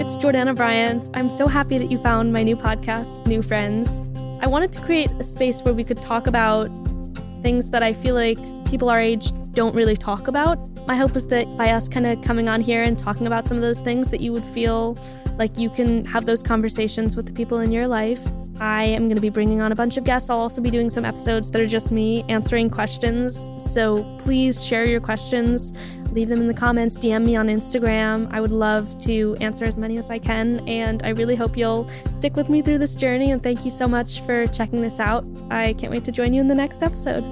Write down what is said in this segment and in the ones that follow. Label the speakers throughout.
Speaker 1: it's Jordana Bryant. I'm so happy that you found my new podcast, New Friends. I wanted to create a space where we could talk about things that I feel like people our age don't really talk about. My hope is that by us kind of coming on here and talking about some of those things, that you would feel like you can have those conversations with the people in your life. I am going to be bringing on a bunch of guests. I'll also be doing some episodes that are just me answering questions. So please share your questions. Leave them in the comments. DM me on Instagram. I would love to answer as many as I can. And I really hope you'll stick with me through this journey. And thank you so much for checking this out. I can't wait to join you in the next episode.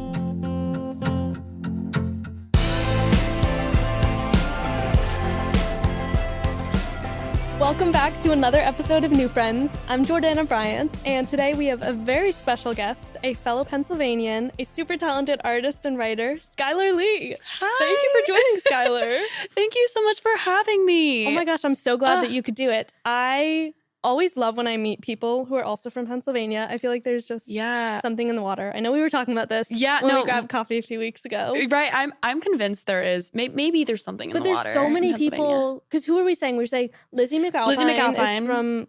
Speaker 1: Welcome back to another episode of New Friends. I'm Jordana Bryant, and today we have a very special guest, a fellow Pennsylvanian, a super talented artist and writer, Skyler Lee.
Speaker 2: Hi.
Speaker 1: Thank you for joining, Skyler.
Speaker 2: Thank you so much for having me.
Speaker 1: Oh my gosh, I'm so glad that you could do it. I always love when I meet people who are also from Pennsylvania. I feel like there's just something in the water. I know we were talking about this when we grabbed coffee a few weeks ago.
Speaker 2: Right, I'm convinced there is. Maybe there's something in the water.
Speaker 1: But there's so many people, because who are we saying? We were saying Lizzie McAlpine is from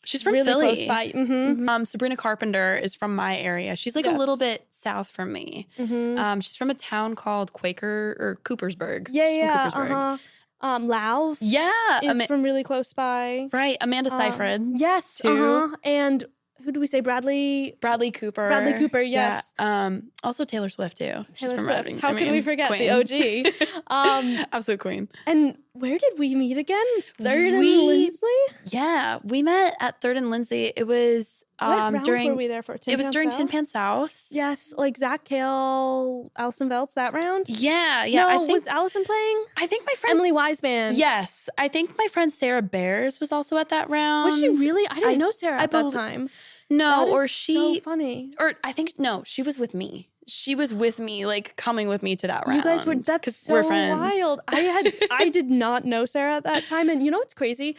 Speaker 2: she's from
Speaker 1: really
Speaker 2: Philly.
Speaker 1: Close by. Mm-hmm.
Speaker 2: Sabrina Carpenter is from my area. She's like a little bit south from me. Mm-hmm. She's from a town called Coopersburg.
Speaker 1: Yeah. Lauv is from really close by.
Speaker 2: Right, Amanda Seyfried.
Speaker 1: Yes,
Speaker 2: too.
Speaker 1: And who do we say? Bradley
Speaker 2: Cooper.
Speaker 1: Bradley Cooper, yes.
Speaker 2: Yeah. Also Taylor Swift, too.
Speaker 1: Taylor Swift. How could we forget queen. The OG?
Speaker 2: Absolute queen.
Speaker 1: And where did we meet again? Third and Lindsley?
Speaker 2: Yeah, we met at Third and Lindsley. It was
Speaker 1: what round were we there for?
Speaker 2: It was during Tin Pan South.
Speaker 1: Yes, like Zach Kale, Allison Veltz, that round?
Speaker 2: Yeah.
Speaker 1: No, was Allison playing?
Speaker 2: I think my friend
Speaker 1: Emily Wiseman.
Speaker 2: Yes. I think my friend Sarah Bears was also at that round.
Speaker 1: Was she really? I didn't know Sarah at that time.
Speaker 2: No,
Speaker 1: that
Speaker 2: or
Speaker 1: is
Speaker 2: she
Speaker 1: so funny.
Speaker 2: Or I think she was with me. She was with me, like coming with me to that round.
Speaker 1: You guys were so
Speaker 2: we're friends.
Speaker 1: wild. I did not know Sarah at that time, and you know what's crazy?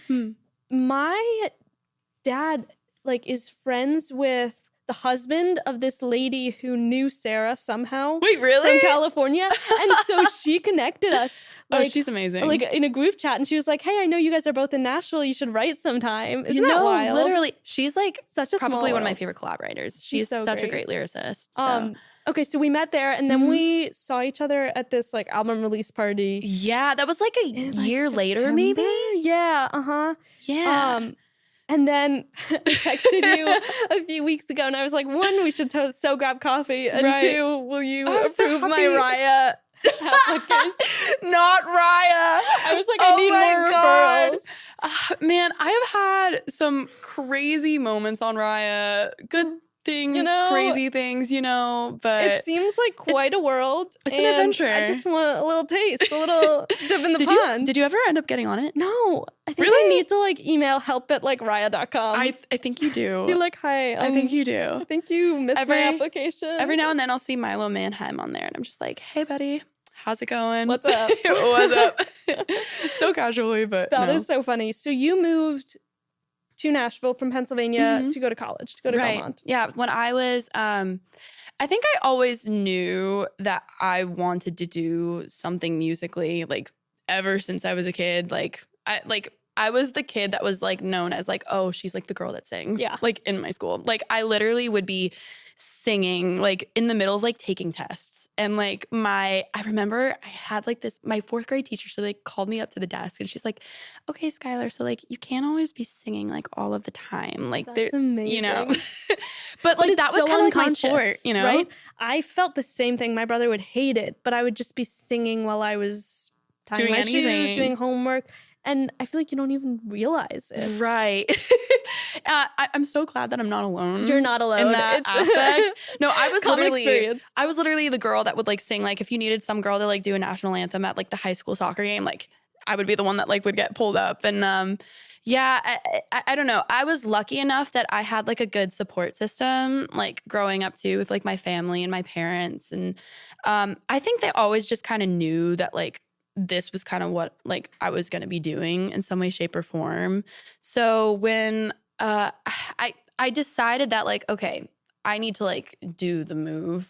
Speaker 1: My dad is friends with the husband of this lady who knew Sarah somehow.
Speaker 2: Wait, really?
Speaker 1: From California. And so she connected us.
Speaker 2: She's amazing.
Speaker 1: In a group chat, and she was like, "Hey, I know you guys are both in Nashville. You should write sometime." Isn't that wild?
Speaker 2: Literally, she's
Speaker 1: such a
Speaker 2: probably
Speaker 1: small
Speaker 2: one of my
Speaker 1: world.
Speaker 2: favorite collaborators. She's such a great lyricist. So.
Speaker 1: Okay, so we met there, and then we saw each other at this album release party.
Speaker 2: Yeah, that was like a year later, maybe.
Speaker 1: Yeah.
Speaker 2: Yeah.
Speaker 1: And then I texted you a few weeks ago, and I was like, one, we should so grab coffee, and two, will you approve my Raya application?
Speaker 2: Not Raya.
Speaker 1: I was like, I need more referrals.
Speaker 2: Man, I have had some crazy moments on Raya. Good things, crazy things, but
Speaker 1: it seems like quite a world.
Speaker 2: It's an adventure.
Speaker 1: I just want a little taste, a little dip in the pond.
Speaker 2: Did you ever end up getting on it?
Speaker 1: No. I think I need to email help@raya.com.
Speaker 2: I think you do.
Speaker 1: Be like, hi.
Speaker 2: I think you do.
Speaker 1: I think you missed my application.
Speaker 2: Every now and then I'll see Milo Manheim on there, and I'm just like, hey, buddy, how's it going?
Speaker 1: What's up?
Speaker 2: What's up? So casually, but
Speaker 1: that is so funny. So you moved to Nashville from Pennsylvania to go to college, to go to Belmont.
Speaker 2: Yeah, when I was, I think I always knew that I wanted to do something musically, ever since I was a kid. I was the kid that was known as oh, she's the girl that sings.
Speaker 1: Yeah.
Speaker 2: In my school. I literally would be singing in the middle of taking tests. And I remember I had my fourth grade teacher, so they called me up to the desk, and she's like, okay, Skyler, so you can't always be singing all of the time.
Speaker 1: That's amazing.
Speaker 2: But that was
Speaker 1: so
Speaker 2: kind of my sport,
Speaker 1: right? I felt the same thing. My brother would hate it, but I would just be singing while I was tying my shoes, doing homework. And I feel like you don't even realize it.
Speaker 2: Right. I'm so glad that I'm not alone.
Speaker 1: You're not alone
Speaker 2: in that aspect. No, I was literally the girl that would sing if you needed some girl to do a national anthem at the high school soccer game, I would be the one that would get pulled up. And I don't know. I was lucky enough that I had a good support system growing up too with my family and my parents. And I think they always just kind of knew that this was kind of what I was going to be doing in some way, shape, or form. So when I decided that okay, I need to like do the move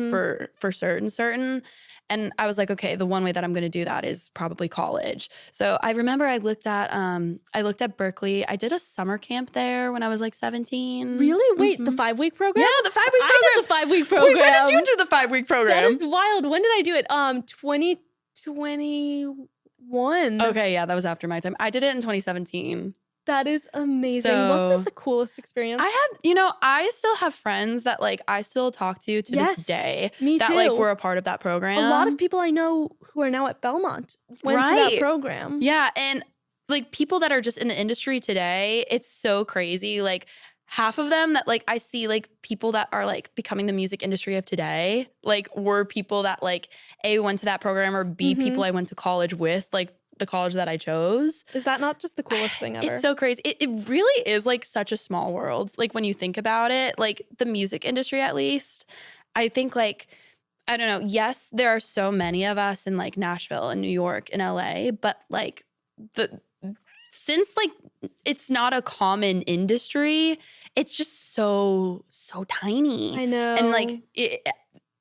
Speaker 2: for certain. And I was like, okay, the one way that I'm going to do that is probably college. So I remember I looked at Berkeley. I did a summer camp there when I was like 17.
Speaker 1: Really? Wait, the 5-week program?
Speaker 2: Yeah, the 5-week program.
Speaker 1: I did the 5-week program.
Speaker 2: Wait, when did you do the 5-week program?
Speaker 1: That is wild. When did I do it? 2021.
Speaker 2: Okay, yeah, that was after my time. I did it in 2017.
Speaker 1: That is amazing.
Speaker 2: So,
Speaker 1: wasn't it the coolest experience?
Speaker 2: I still have friends that like I still talk to this day.
Speaker 1: Me
Speaker 2: that
Speaker 1: too.
Speaker 2: like were a part of that program.
Speaker 1: A lot of people I know who are now at Belmont went to that program.
Speaker 2: Yeah, and like people that are just in the industry today, it's so crazy. Like half of them that like I see like people that are like becoming the music industry of today, like were people that like A, went to that program, or B, people I went to college with, like the college that I chose.
Speaker 1: Is that not just the coolest thing ever?
Speaker 2: It's so crazy. It really is like such a small world. Like when you think about it, like the music industry, at least, I think like, I don't know. Yes, there are so many of us in like Nashville and New York and LA, but like since like it's not a common industry, it's just so tiny.
Speaker 1: I know.
Speaker 2: And like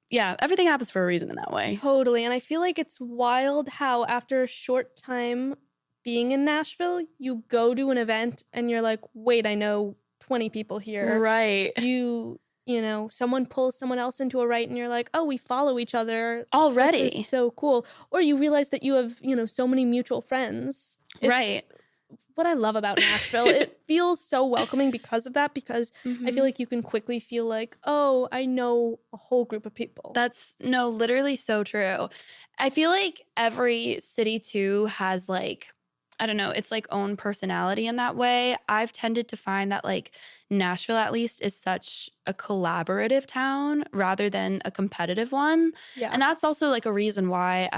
Speaker 2: yeah, everything happens for a reason in that way.
Speaker 1: Totally. And I feel like it's wild how after a short time being in Nashville, you go to an event and you're like, wait, I know 20 people here.
Speaker 2: Right.
Speaker 1: You know, someone pulls someone else into a right and you're like, oh, we follow each other.
Speaker 2: Already.
Speaker 1: This is so cool. Or you realize that you have, so many mutual friends.
Speaker 2: Right.
Speaker 1: What I love about Nashville, it feels so welcoming because of that, because I feel like you can quickly feel like, oh, I know a whole group of people.
Speaker 2: That's literally so true. I feel like every city too has like, I don't know, it's like own personality in that way. I've tended to find that like Nashville at least is such a collaborative town rather than a competitive one.
Speaker 1: Yeah.
Speaker 2: And that's also like a reason why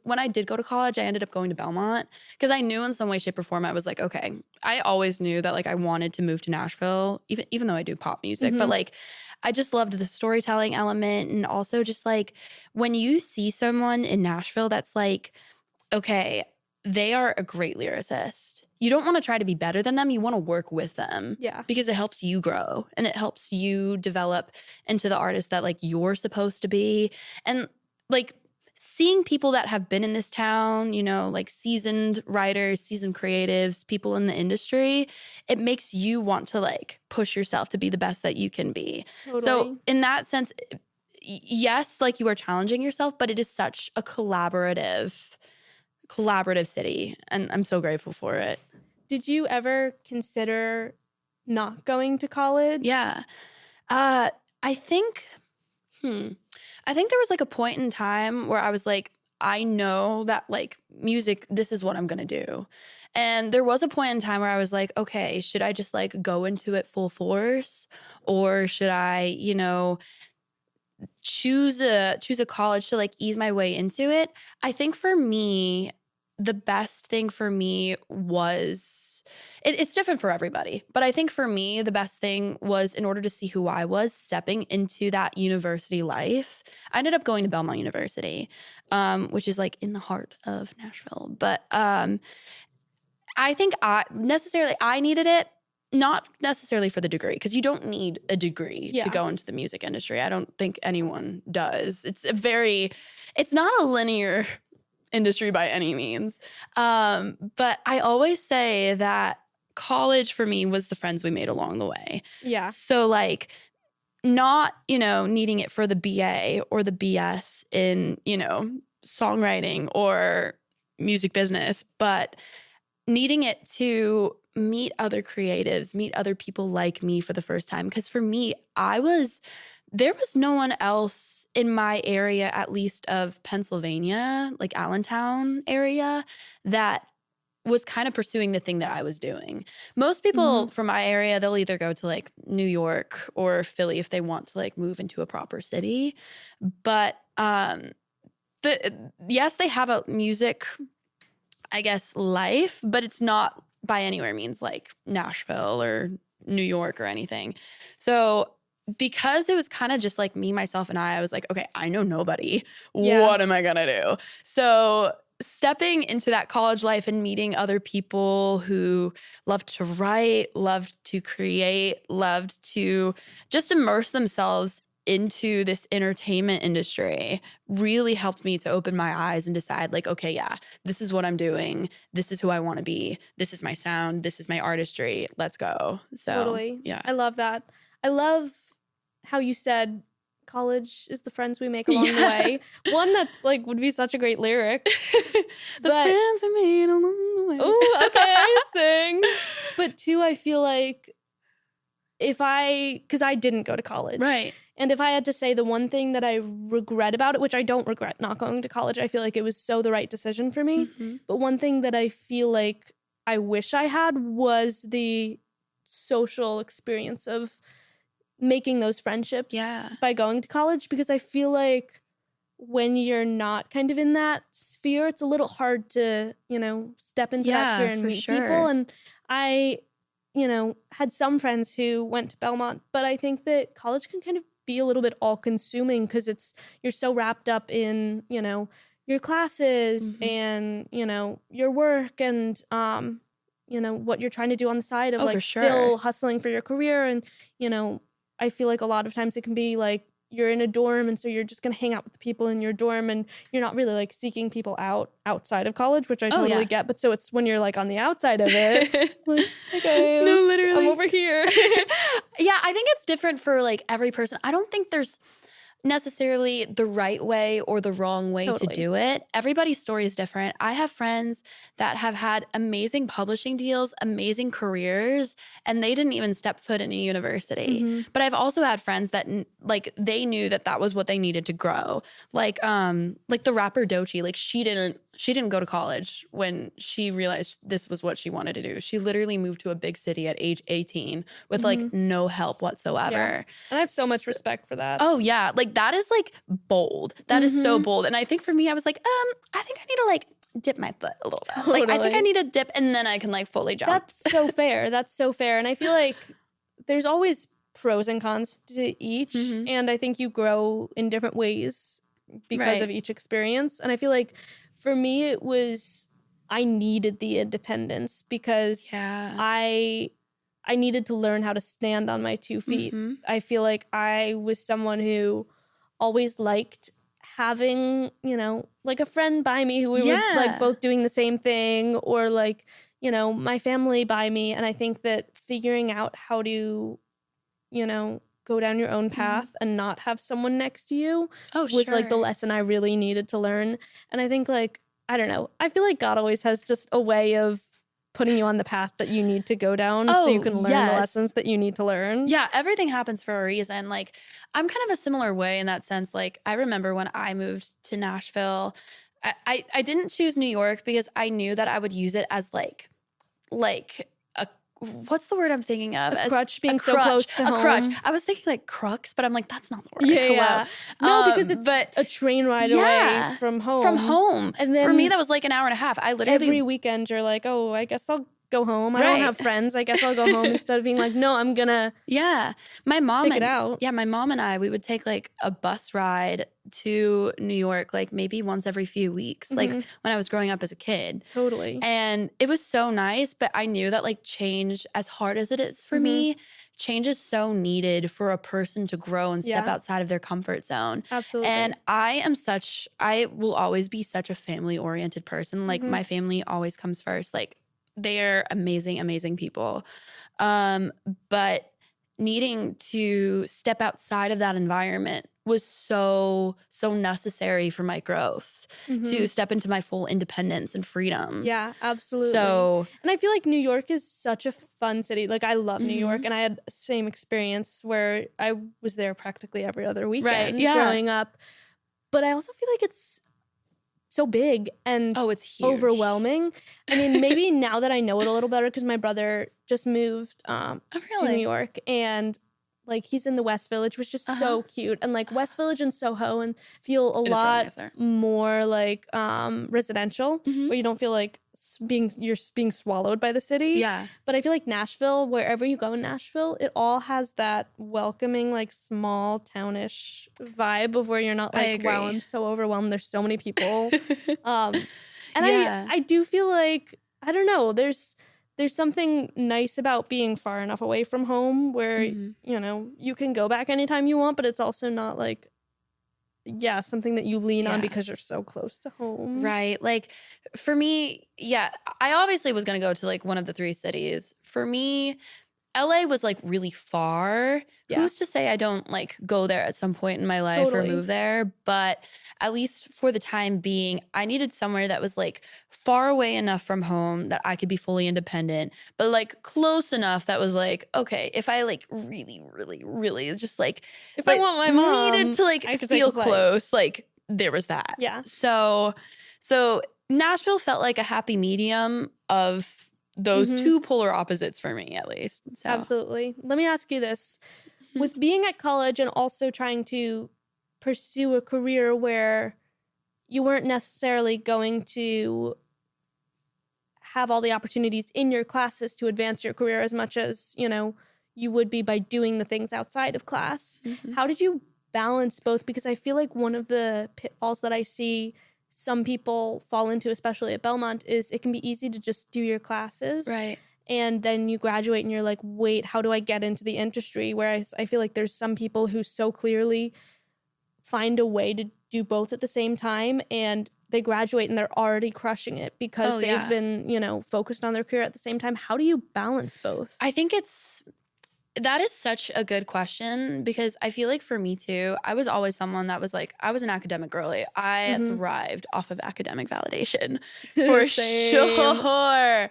Speaker 2: when I did go to college, I ended up going to Belmont because I knew in some way, shape, or form, I was like, okay, I always knew that like I wanted to move to Nashville, even though I do pop music, but like I just loved the storytelling element. And also just like when you see someone in Nashville that's like, okay, they are a great lyricist. You don't want to try to be better than them. You want to work with them.
Speaker 1: Yeah.
Speaker 2: Because it helps you grow and it helps you develop into the artist that like you're supposed to be. And like seeing people that have been in this town, like seasoned writers, seasoned creatives, people in the industry, it makes you want to like push yourself to be the best that you can be.
Speaker 1: Totally.
Speaker 2: So in that sense, yes, like you are challenging yourself, but it is such a collaborative city, and I'm so grateful for it.
Speaker 1: Did you ever consider not going to college?
Speaker 2: Yeah. I think there was like a point in time where I was like, I know that like music, this is what I'm going to do. And there was a point in time where I was like, okay, should I just like go into it full force, or should I, choose a college to like ease my way into it? I think for me, the best thing for me was, it's different for everybody, but I think for me, the best thing was, in order to see who I was stepping into that university life, I ended up going to Belmont University, which is like in the heart of Nashville. But I think I needed it, not necessarily for the degree, because you don't need a degree to go into the music industry. I don't think anyone does. It's not a linear industry by any means. But I always say that college for me was the friends we made along the way.
Speaker 1: Yeah.
Speaker 2: So like not, needing it for the BA or the BS in, songwriting or music business, but needing it to meet other creatives, meet other people like me for the first time. Because for me, there was no one else in my area, at least of Pennsylvania, like Allentown area, that was kind of pursuing the thing that I was doing. Most people from my area, they'll either go to like New York or Philly if they want to like move into a proper city. But yes, they have a music, I guess, life, but it's not by anywhere means like Nashville or New York or anything. So because it was kind of just like me, myself, and I was like, okay, I know nobody. Yeah. What am I going to do? So stepping into that college life and meeting other people who loved to write, loved to create, loved to just immerse themselves into this entertainment industry really helped me to open my eyes and decide like, okay, yeah, this is what I'm doing. This is who I want to be. This is my sound. This is my artistry. Let's go. So
Speaker 1: Totally.
Speaker 2: yeah.
Speaker 1: I love that. I love how you said college is the friends we make along the way. One that's like would be such a great lyric.
Speaker 2: The friends I made along the way.
Speaker 1: Oh, okay, sing. But two, I feel like because I didn't go to college.
Speaker 2: Right.
Speaker 1: And if I had to say the one thing that I regret about it, which I don't regret not going to college, I feel like it was so the right decision for me.
Speaker 2: Mm-hmm.
Speaker 1: But one thing that I feel like I wish I had was the social experience of making those friendships by going to college, because I feel like when you're not kind of in that sphere, it's a little hard to, step into that sphere and meet people. And I, had some friends who went to Belmont, but I think that college can kind of be a little bit all-consuming because you're so wrapped up in, your classes and, your work and, what you're trying to do on the side of still hustling for your career. And, I feel like a lot of times it can be like you're in a dorm and so you're just going to hang out with the people in your dorm and you're not really like seeking people outside of college, which I totally get. But so it's when you're like on the outside of it, like, okay,
Speaker 2: no, literally.
Speaker 1: I'm over here.
Speaker 2: Yeah, I think it's different for like every person. I don't think there's necessarily the right way or the wrong way to do it. Everybody's story is different. I have friends that have had amazing publishing deals, amazing careers, and they didn't even step foot in a university. But I've also had friends that like they knew that was what they needed to grow. Like the rapper Doechii, like she didn't go to college when she realized this was what she wanted to do. She literally moved to a big city at age 18 with like no help whatsoever.
Speaker 1: Yeah. And I have so much respect for that.
Speaker 2: Oh yeah, like that is like bold. That is so bold. And I think for me, I was like, I think I need to like dip my foot a little bit.
Speaker 1: Totally.
Speaker 2: Like I think I need to dip and then I can like fully jump.
Speaker 1: That's so fair. That's so fair. And I feel like there's always pros and cons to each. And I think you grow in different ways because of each experience. And I feel like for me, it was, I needed the independence because I needed to learn how to stand on my 2 feet. I feel like I was someone who always liked having, like a friend by me who we were like both doing the same thing, or like, my family by me. And I think that figuring out how to, go down your own path and not have someone next to you was like the lesson I really needed to learn. And I think like, I don't know, I feel like God always has just a way of putting you on the path that you need to go down so you can learn the lessons that you need to learn.
Speaker 2: Yeah, everything happens for a reason. Like I'm kind of a similar way in that sense. Like I remember when I moved to Nashville, I didn't choose New York because I knew that I would use it as like what's the word I'm thinking of?
Speaker 1: A crutch, being so close to home.
Speaker 2: A crutch. I was thinking like crux, but I'm like, that's not the word.
Speaker 1: Yeah. No, because it's a train ride away from home.
Speaker 2: From home.
Speaker 1: And then
Speaker 2: for me, that was like an hour and a half. I literally
Speaker 1: every weekend you're like, oh, I guess I'll go home. I don't have friends. I guess I'll go home instead of being like, no, I'm gonna
Speaker 2: my mom
Speaker 1: stick it out.
Speaker 2: Yeah, my mom and I, we would take like a bus ride to New York like maybe once every few weeks, like when I was growing up as a kid.
Speaker 1: Totally.
Speaker 2: And it was so nice, but I knew that like change, as hard as it is for me, change is so needed for a person to grow and step outside of their comfort zone.
Speaker 1: Absolutely.
Speaker 2: And I will always be such a family-oriented person. Like my family always comes first. Like they're amazing, amazing people. But needing to step outside of that environment was so necessary for my growth to step into my full independence and freedom.
Speaker 1: Yeah, absolutely.
Speaker 2: So,
Speaker 1: and I feel like New York is such a fun city. Like I love New York, and I had the same experience where I was there practically every other weekend growing up. But I also feel like it's so big and
Speaker 2: it's huge.
Speaker 1: Overwhelming. I mean, maybe now that I know it a little better, because my brother just moved to New York, and like he's in the West Village, which is just so cute. And like West Village and Soho and feel a lot more like residential, where you don't feel like you're being swallowed by the city.
Speaker 2: Yeah.
Speaker 1: But I feel like Nashville, wherever you go in Nashville, it all has that welcoming, like small townish vibe of where you're not like, wow, I'm so overwhelmed. There's so many people. And I do feel like, I don't know, there's something nice about being far enough away from home where, you know, you can go back anytime you want, but it's also not like, something that you lean on because you're so close to home.
Speaker 2: Right. Like for me, I obviously was going to go to like one of the 3 cities. For me, LA was like really far. Yeah. Who's to say I don't like go there at some point in my life or move there? But at least for the time being, I needed somewhere that was like far away enough from home that I could be fully independent, but like close enough that was like, okay, if I like really, really, really just like,
Speaker 1: if I want my mom,
Speaker 2: needed to like feel close, like there was that.
Speaker 1: Yeah.
Speaker 2: So Nashville felt like a happy medium of those 2 polar opposites for me, at least. So.
Speaker 1: Absolutely. Let me ask you this. With being at college and also trying to pursue a career where you weren't necessarily going to have all the opportunities in your classes to advance your career as much as, you know, you would be by doing the things outside of class, how did you balance both? Because I feel like one of the pitfalls that I see some people fall into, especially at Belmont, is it can be easy to just do your classes.
Speaker 2: Right.
Speaker 1: And then you graduate and you're like, wait, how do I get into the industry? Whereas I feel like there's some people who so clearly find a way to do both at the same time, and they graduate and they're already crushing it because they've been, you know, focused on their career at the same time. How do you balance both?
Speaker 2: I think that is such a good question, because I feel like for me too, I was always someone that was like, I was an academic girly. I thrived off of academic validation for sure.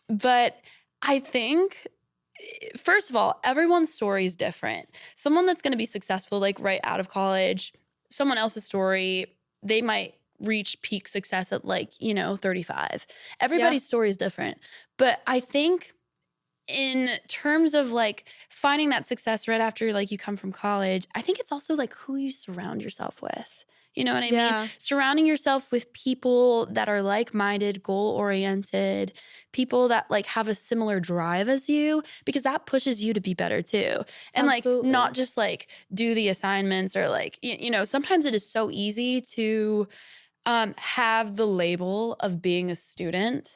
Speaker 2: But I think, first of all, everyone's story is different. Someone that's going to be successful like right out of college, someone else's story, they might reach peak success at like, you know, 35. Everybody's story is different. But I think in terms of like finding that success right after like you come from college, I think it's also like who you surround yourself with. You know what I mean? Surrounding yourself with people that are like-minded, goal-oriented, people that like have a similar drive as you, because that pushes you to be better too. And like not just like do the assignments or like, you know, sometimes it is so easy to have the label of being a student,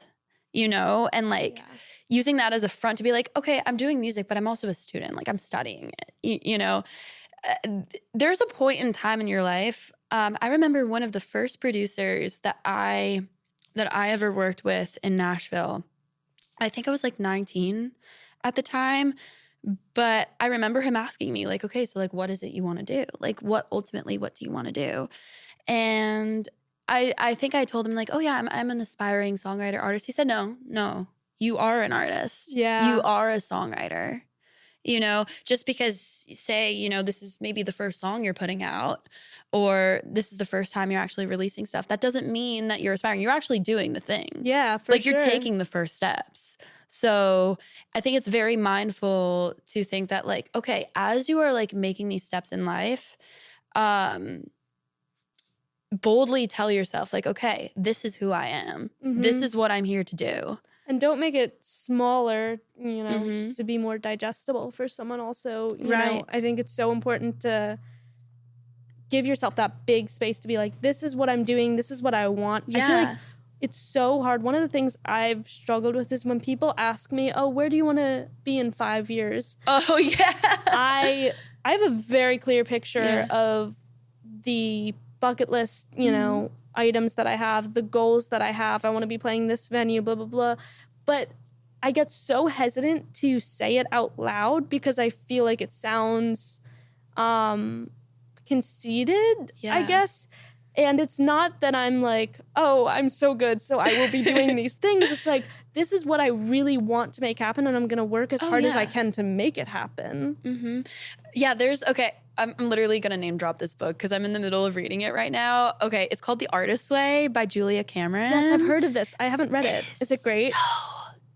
Speaker 2: you know, and like using that as a front to be like, okay, I'm doing music, but I'm also a student. Like I'm studying it, you know. There's a point in time in your life. I remember one of the first producers that I ever worked with in Nashville. I think I was like 19 at the time, but I remember him asking me like, okay, so like, what is it you want to do? Like what do you want to do? And I think I told him like, oh yeah, I'm an aspiring songwriter artist. He said, no, you are an artist.
Speaker 1: Yeah.
Speaker 2: You are a songwriter. You know, just because say, you know, this is maybe the first song you're putting out or this is the first time you're actually releasing stuff, that doesn't mean that you're aspiring. You're actually doing the thing.
Speaker 1: Yeah, for
Speaker 2: like
Speaker 1: sure.
Speaker 2: You're taking the first steps. So I think it's very mindful to think that like, okay, as you are like making these steps in life, boldly tell yourself like, okay, this is who I am. This is what I'm here to do.
Speaker 1: And don't make it smaller, you know, to be more digestible for someone also. You know, I think it's so important to give yourself that big space to be like, this is what I'm doing. This is what I want.
Speaker 2: Yeah.
Speaker 1: I feel like it's so hard. One of the things I've struggled with is when people ask me, oh, where do you want to be in 5 years?
Speaker 2: Oh, yeah.
Speaker 1: I have a very clear picture of the bucket list, you know, items that I have, the goals that I have. I want to be playing this venue, blah, blah, blah. But I get so hesitant to say it out loud because I feel like it sounds conceited, I guess. And it's not that I'm like, oh, I'm so good, so I will be doing these things. It's like, this is what I really want to make happen, and I'm going to work as hard as I can to make it happen.
Speaker 2: Yeah, I'm literally going to name drop this book because I'm in the middle of reading it right now. Okay, it's called The Artist's Way by Julia Cameron.
Speaker 1: Yes, I've heard of this. I haven't read it. Is it great?
Speaker 2: So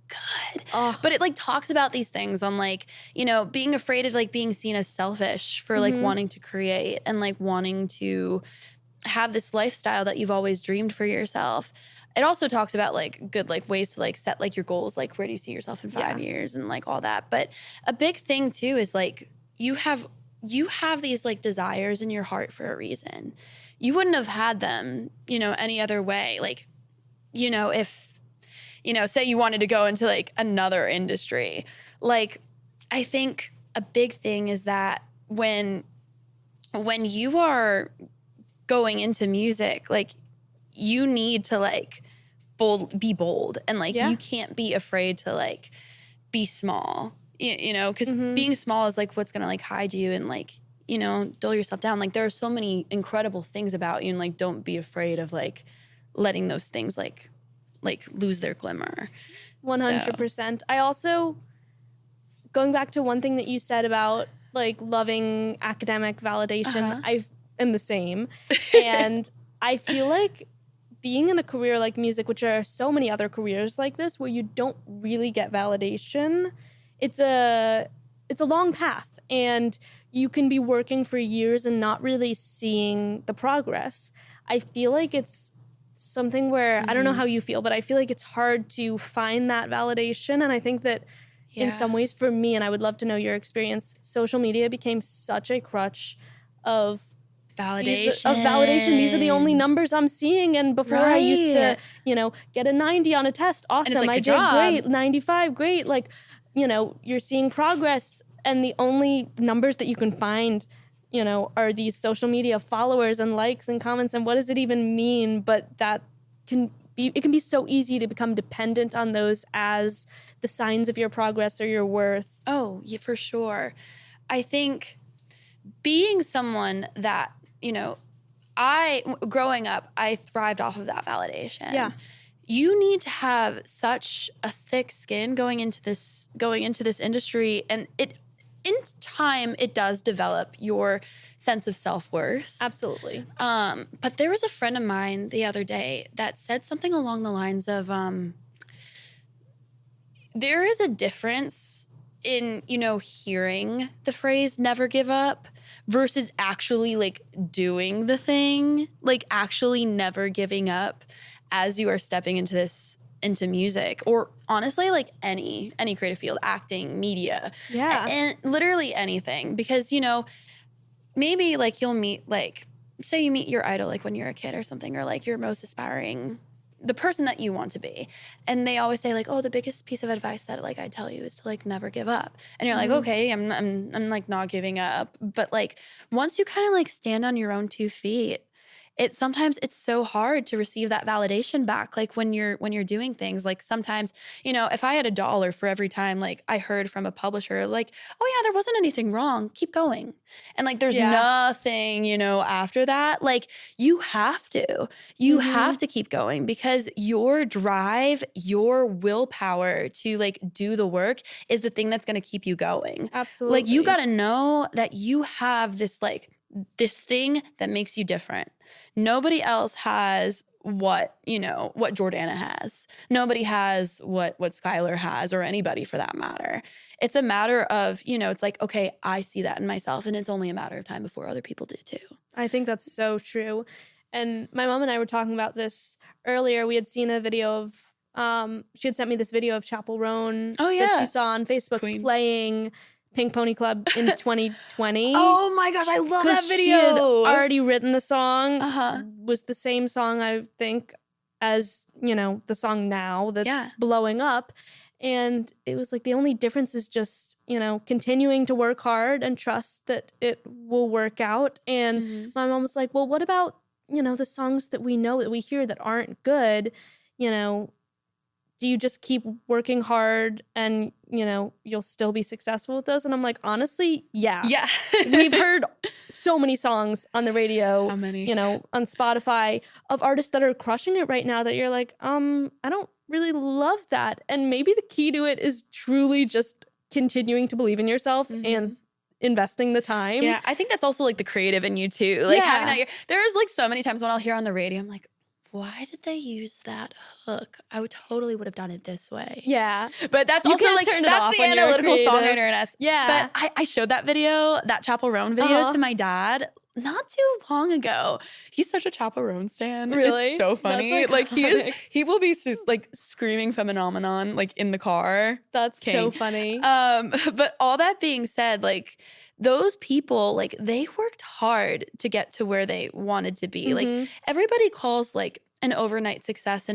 Speaker 2: good. But it like talks about these things on like, you know, being afraid of like being seen as selfish for like wanting to create and like wanting to have this lifestyle that you've always dreamed for yourself. It also talks about like good like ways to like set like your goals, like where do you see yourself in 5 years and like all that. But a big thing too is like you have these like desires in your heart for a reason. you wouldn't have had them, you know, any other way. Like, you know, if, you know, say you wanted to go into like another industry, like, I think a big thing is that when you are going into music, like, you need to like be bold, and like, you can't be afraid to like be small, you know, because being small is like what's gonna like hide you and like, you know, dull yourself down. Like, there are so many incredible things about you, and like, don't be afraid of like letting those things like lose their glimmer.
Speaker 1: 100%. I also, going back to one thing that you said about like loving academic validation, I am the same. And I feel like being in a career like music, which there are so many other careers like this where you don't really get validation, it's a long path, and you can be working for years and not really seeing the progress. I feel like it's something where, I don't know how you feel, but I feel like it's hard to find that validation. And I think that in some ways for me, and I would love to know your experience, social media became such a crutch of validation. These are the only numbers I'm seeing. And before I used to, you know, get a 90 on a test. Awesome. Like, I did great. 95. Great. Like, you know, you're seeing progress, and the only numbers that you can find, you know, are these social media followers and likes and comments. And what does it even mean? But it can be so easy to become dependent on those as the signs of your progress or your worth.
Speaker 2: Oh, yeah, for sure. I think being someone that, you know, growing up, I thrived off of that validation.
Speaker 1: Yeah.
Speaker 2: You need to have such a thick skin going into this industry, and in time, it does develop your sense of self-worth.
Speaker 1: Absolutely.
Speaker 2: But there was a friend of mine the other day that said something along the lines of, there is a difference in, you know, hearing the phrase never give up versus actually like doing the thing, like actually never giving up as you are stepping into music, or honestly, like any creative field, acting, media, and literally anything. Because, you know, maybe like you'll meet, like, say you meet your idol like when you're a kid or something, or like your most aspiring, the person that you want to be, and they always say like, oh, the biggest piece of advice that like I tell you is to like never give up. And you're like, okay, I'm like not giving up, but like once you kind of like stand on your own 2 feet, sometimes it's so hard to receive that validation back. Like when you're doing things, like sometimes, you know, if I had $1 for every time like I heard from a publisher, like, oh yeah, there wasn't anything wrong, keep going. And like, there's nothing, you know, after that, like you have to keep going, because your drive, your willpower to like do the work is the thing that's going to keep you going.
Speaker 1: Absolutely.
Speaker 2: Like, you got to know that you have this thing that makes you different. Nobody else has what Jordana has. Nobody has what Skyler has, or anybody for that matter. It's a matter of, you know, it's like, okay, I see that in myself, and it's only a matter of time before other people do too.
Speaker 1: I think that's so true. And my mom and I were talking about this earlier. We had seen a video of, she had sent me this video of Chapel Roan that she saw on Facebook playing Pink Pony Club in 2020.
Speaker 2: Oh my gosh, I love that video.
Speaker 1: She had already written the song. Was the same song, I think, as, you know, the song now that's blowing up. And it was like the only difference is just, you know, continuing to work hard and trust that it will work out. And my mom was like, well, what about, you know, the songs that we know, that we hear that aren't good? You know, do you just keep working hard and, you know, you'll still be successful with those? And I'm like, honestly, yeah. We've heard so many songs on the radio,
Speaker 2: how many?
Speaker 1: You know, on Spotify, of artists that are crushing it right now that you're like, I don't really love that. And maybe the key to it is truly just continuing to believe in yourself and investing the time.
Speaker 2: Yeah, I think that's also like the creative in you too. Like having that, there's like so many times when I'll hear on the radio, I'm like, why did they use that hook? I totally would have done it this way.
Speaker 1: Yeah.
Speaker 2: But that's also like, that's the analytical songwriter in us. Yeah. But I showed that video, that Chapel Roan video to my dad not too long ago. He's such a chaperone stan.
Speaker 1: Really?
Speaker 2: It's so funny.
Speaker 1: That's iconic.
Speaker 2: He will be like screaming phenomenon like in the car.
Speaker 1: That's
Speaker 2: King.
Speaker 1: so funny.
Speaker 2: But all that being said, like those people, like they worked hard to get to where they wanted to be. Like everybody calls like an overnight success,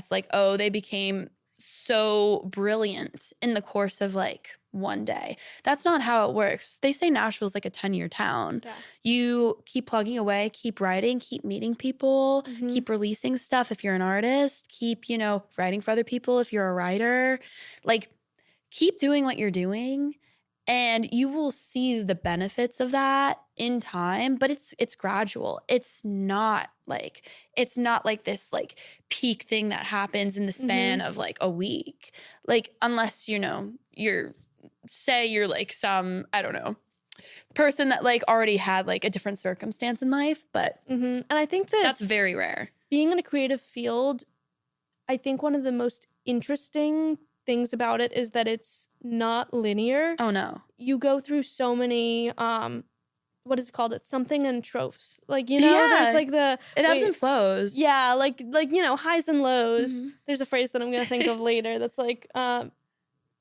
Speaker 2: like, oh, they became so brilliant in the course of like one day. That's not how it works. They say Nashville's like a 10-year town.
Speaker 1: Yeah.
Speaker 2: You keep plugging away, keep writing, keep meeting people, keep releasing stuff if you're an artist, keep, you know, writing for other people if you're a writer. Like keep doing what you're doing and you will see the benefits of that in time, but it's gradual. It's not like this like peak thing that happens in the span of like a week. Like unless, you know, you're like some, I don't know, person that like already had like a different circumstance in life, but
Speaker 1: and I think
Speaker 2: that's very rare.
Speaker 1: Being in a creative field, I think one of the most interesting things about it is that it's not linear.
Speaker 2: Oh no.
Speaker 1: You go through so many what is it called? It's something in tropes. Like, you know, there's like it
Speaker 2: ebbs and flows.
Speaker 1: Yeah, like you know, highs and lows. There's a phrase that I'm going to think of later that's like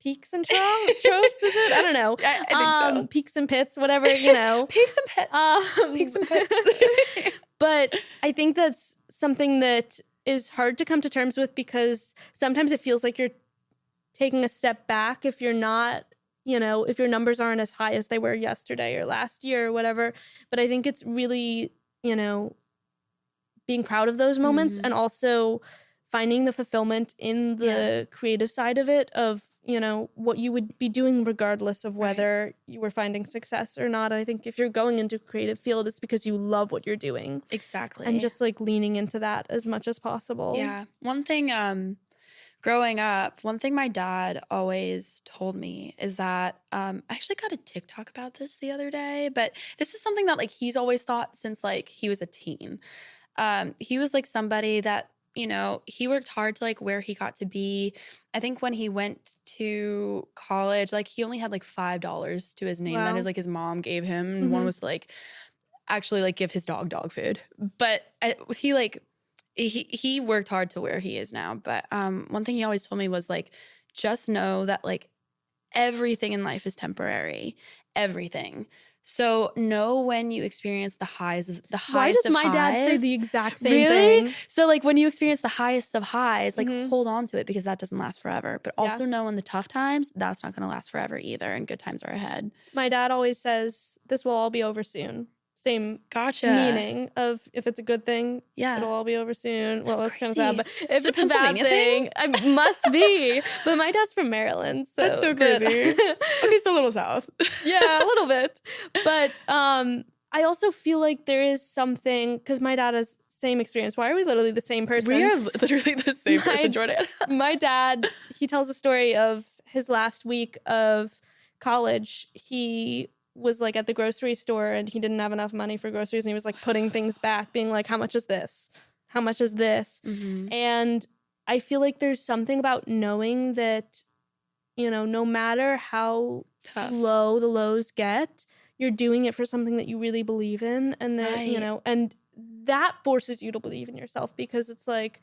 Speaker 1: peaks and tropes, is it? I don't know.
Speaker 2: I think so.
Speaker 1: Peaks and pits, whatever, you know.
Speaker 2: Peaks and pits. Peaks and pits.
Speaker 1: But I think that's something that is hard to come to terms with because sometimes it feels like you're taking a step back if you're not, you know, if your numbers aren't as high as they were yesterday or last year or whatever. But I think it's really, you know, being proud of those moments and also finding the fulfillment in the creative side of it, of, you know, what you would be doing regardless of whether you were finding success or not. I think if you're going into a creative field, it's because you love what you're doing.
Speaker 2: Exactly.
Speaker 1: And just like leaning into that as much as possible.
Speaker 2: Yeah. One thing, growing up, one thing my dad always told me is that I actually got a TikTok about this the other day, but this is something that like he's always thought since like he was a teen. He was like somebody that, you know, he worked hard to like where he got to be. I think when he went to college, like he only had like $5 to his name that his mom gave him. And one was like actually like give his dog food. But he worked hard to where he is now. But one thing he always told me was like, just know that like everything in life is temporary. Everything. So know when you experience the highs of the highest.
Speaker 1: Why does my dad say the exact same thing?
Speaker 2: So like when you experience the highest of highs, like hold on to it because that doesn't last forever. But also know in the tough times, that's not going to last forever either, and good times are ahead.
Speaker 1: My dad always says this will all be over soon. Same meaning of if it's a good thing, it'll all be over soon. Well, that's kind of sad, but if it's a bad thing, it must be. But my dad's from Maryland, so
Speaker 2: that's so crazy. Okay, so a little south.
Speaker 1: Yeah, a little bit. But I also feel like there is something, because my dad has same experience. Why are we literally the same person?
Speaker 2: We are literally the same person, Jordana.
Speaker 1: My dad, he tells a story of his last week of college. He was like at the grocery store and he didn't have enough money for groceries and he was like putting things back, being like, how much is this? How much is this? And I feel like there's something about knowing that, you know, no matter how low the lows get, you're doing it for something that you really believe in, and that, you know, and that forces you to believe in yourself because it's like,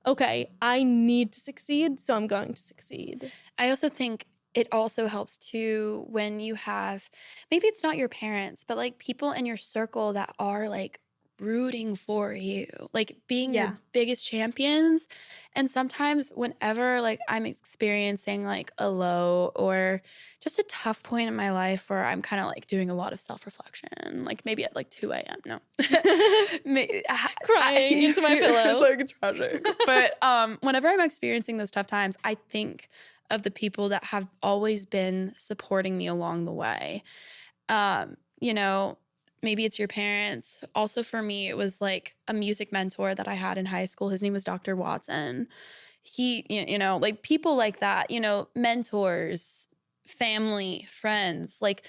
Speaker 1: okay, I need to succeed, so I'm going to succeed.
Speaker 2: I also think it also helps too when you have, maybe it's not your parents, but like people in your circle that are like rooting for you, like being your biggest champions. And sometimes whenever like I'm experiencing like a low or just a tough point in my life where I'm kind of like doing a lot of self-reflection, like maybe at like 2 a.m. No.
Speaker 1: Crying into my pillow.
Speaker 2: It's like tragic. But whenever I'm experiencing those tough times, I think of the people that have always been supporting me along the way. You know, maybe it's your parents. Also for me, it was like a music mentor that I had in high school. His name was Dr. Watson. He, you know, like people like that, you know, mentors, family, friends, like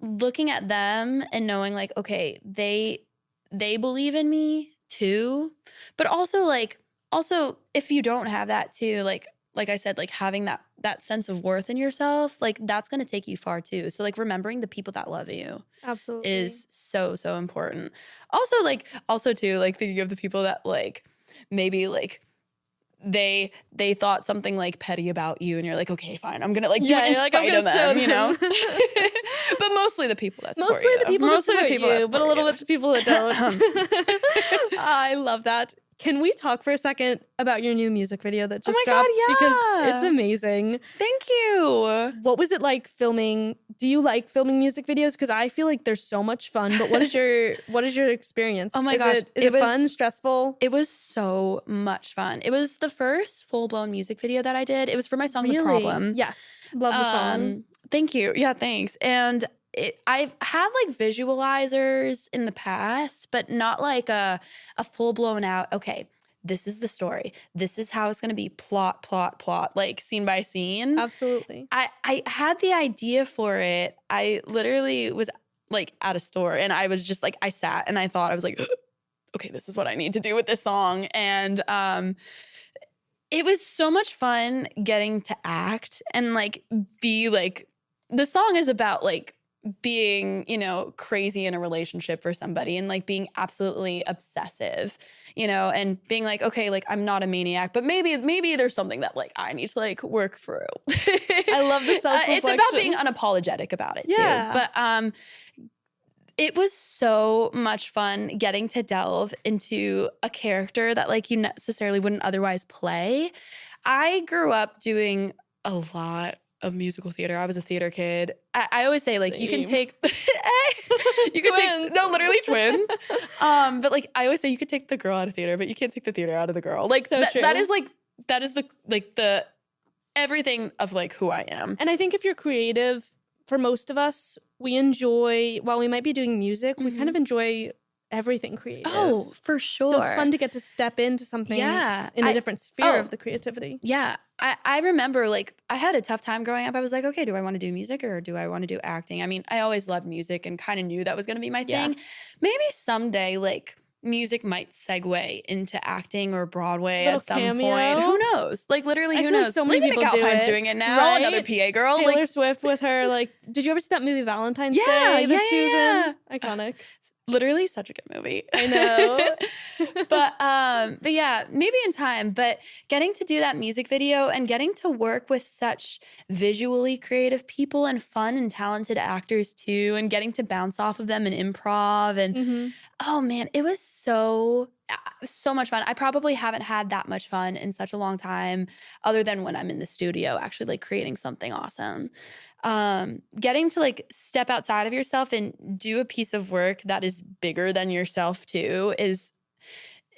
Speaker 2: looking at them and knowing like, okay, they believe in me too. But also if you don't have that too, like like I said, like having that sense of worth in yourself, like that's going to take you far too. So like remembering the people that love you
Speaker 1: absolutely
Speaker 2: is so important. Also too, like thinking of the people that like maybe like they thought something like petty about you and you're like, okay, fine, I'm gonna like do it in spite of them, you know. But mostly the people that support you.
Speaker 1: Mostly the people that support you, but a little bit the people that don't. I love that. Can we talk for a second about your new music video that just dropped?
Speaker 2: God, yeah.
Speaker 1: Because it's amazing.
Speaker 2: Thank you.
Speaker 1: What was it like filming? Do you like filming music videos? Because I feel like they're so much fun. But what is your experience?
Speaker 2: Oh my gosh.
Speaker 1: Is it fun, stressful?
Speaker 2: It was so much fun. It was the first full-blown music video that I did. It was for my song, The Problem.
Speaker 1: Yes. Love the song.
Speaker 2: Thank you. Yeah, thanks. And I've had like visualizers in the past, but not like a full blown out, okay, this is the story. This is how it's going to be plot, like scene by scene.
Speaker 1: Absolutely.
Speaker 2: I had the idea for it. I literally was like at a store and I was just like, I sat and I thought, I was like, okay, this is what I need to do with this song. And it was so much fun getting to act and like be like, the song is about like being, you know, crazy in a relationship for somebody and like being absolutely obsessive, you know, and being like, okay, like I'm not a maniac, but maybe there's something that like I need to like work through.
Speaker 1: I love the self-reflection.
Speaker 2: It's about being unapologetic about it too. But it was so much fun getting to delve into a character that like you necessarily wouldn't otherwise play. I grew up doing a lot of musical theater. I was a theater kid. I always say like
Speaker 1: Same.
Speaker 2: you can take literally twins. But like I always say you could take the girl out of theater, but you can't take the theater out of the girl. Like
Speaker 1: so true.
Speaker 2: that is the everything of like who I am.
Speaker 1: And I think if you're creative, for most of us, we enjoy, while we might be doing music, we kind of enjoy everything creative.
Speaker 2: Oh, for sure.
Speaker 1: So it's fun to get to step into something in a different sphere of the creativity.
Speaker 2: Yeah. I remember like I had a tough time growing up. I was like, okay, do I want to do music or do I want to do acting? I mean, I always loved music and kind of knew that was going to be my thing. Maybe someday like music might segue into acting or Broadway at some point. Who knows? Like literally, who knows?
Speaker 1: Like so many people
Speaker 2: doing it now. Right? Another PA girl.
Speaker 1: Taylor
Speaker 2: like,
Speaker 1: Swift with her like, did you ever see that movie Valentine's Day that she was in? Iconic.
Speaker 2: Literally such a good movie.
Speaker 1: I know.
Speaker 2: But yeah, maybe in time. But getting to do that music video and getting to work with such visually creative people and fun and talented actors too, and getting to bounce off of them and improv and oh man, it was so much fun. I probably haven't had that much fun in such a long time, other than when I'm in the studio actually like creating something awesome. Getting to like step outside of yourself and do a piece of work that is bigger than yourself too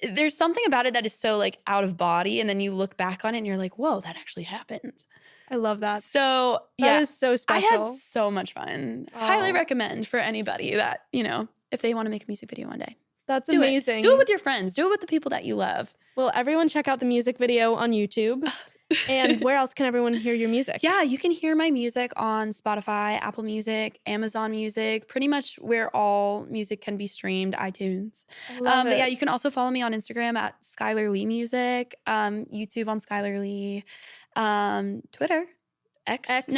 Speaker 2: there's something about it that is so like out of body, and then you look back on it and you're like, whoa, that actually happened.
Speaker 1: I love that.
Speaker 2: So
Speaker 1: that is so special.
Speaker 2: I had so much fun. Highly recommend for anybody that, you know, if they want to make a music video one day.
Speaker 1: That's amazing.
Speaker 2: Do it with your friends. Do it with the people that you love.
Speaker 1: Well, everyone check out the music video on YouTube. And where else can everyone hear your music?
Speaker 2: Yeah, you can hear my music on Spotify, Apple Music, Amazon Music, pretty much where all music can be streamed, iTunes.
Speaker 1: I love it.
Speaker 2: But yeah, you can also follow me on Instagram at Skyler Lee Music, YouTube on Skyler Lee, Twitter. X
Speaker 1: Threads.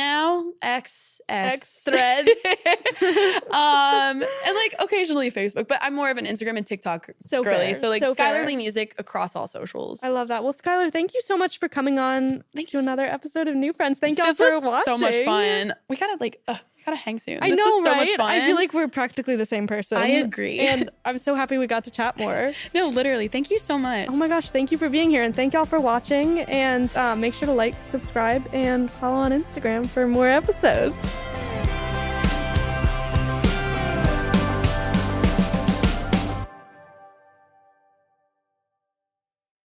Speaker 2: And like occasionally Facebook, but I'm more of an Instagram and TikTok girly.
Speaker 1: Fair.
Speaker 2: So like
Speaker 1: so
Speaker 2: Skyler Lee Music across all socials.
Speaker 1: I love that. Well, Skyler, thank you so much for coming on to another episode of New Friends. Thank y'all for watching.
Speaker 2: So much fun. We gotta hang soon.
Speaker 1: I know, right? So much fun. I feel like we're practically the same person.
Speaker 2: I agree.
Speaker 1: And I'm so happy we got to chat more.
Speaker 2: No, literally. Thank you so much.
Speaker 1: Oh my gosh, thank you for being here, and thank y'all for watching. And make sure to like, subscribe, and follow on Instagram for more episodes.